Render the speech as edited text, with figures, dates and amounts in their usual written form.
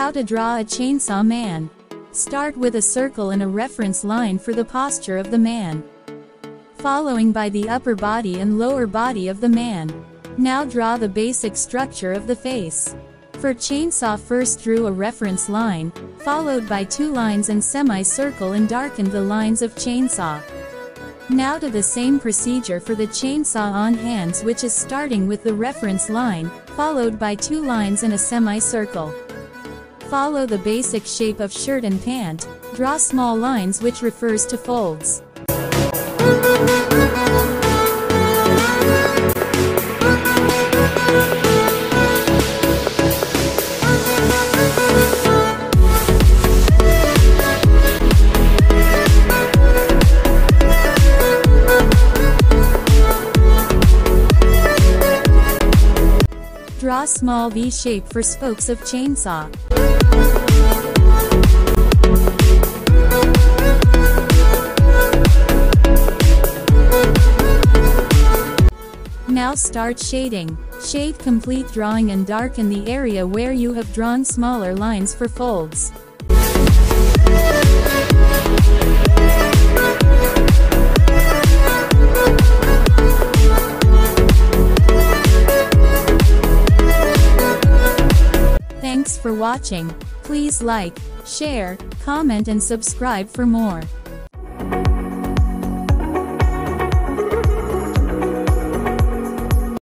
How to draw a chainsaw man. Start with a circle and a reference line for the posture of the man, following by the upper body and lower body of the man. Now draw the basic structure of the face. For chainsaw, first drew a reference line, followed by 2 lines and semicircle and darkened the lines of chainsaw. Now do the same procedure for the chainsaw on hands, which is starting with the reference line, followed by 2 lines and a semicircle. Follow the basic shape of shirt and pant, draw small lines which refers to folds. Draw small V shape for spokes of chainsaw. Now start shading. Shade complete drawing and darken the area where you have drawn smaller lines for folds. Thanks for watching. Please like, share, comment and subscribe for more.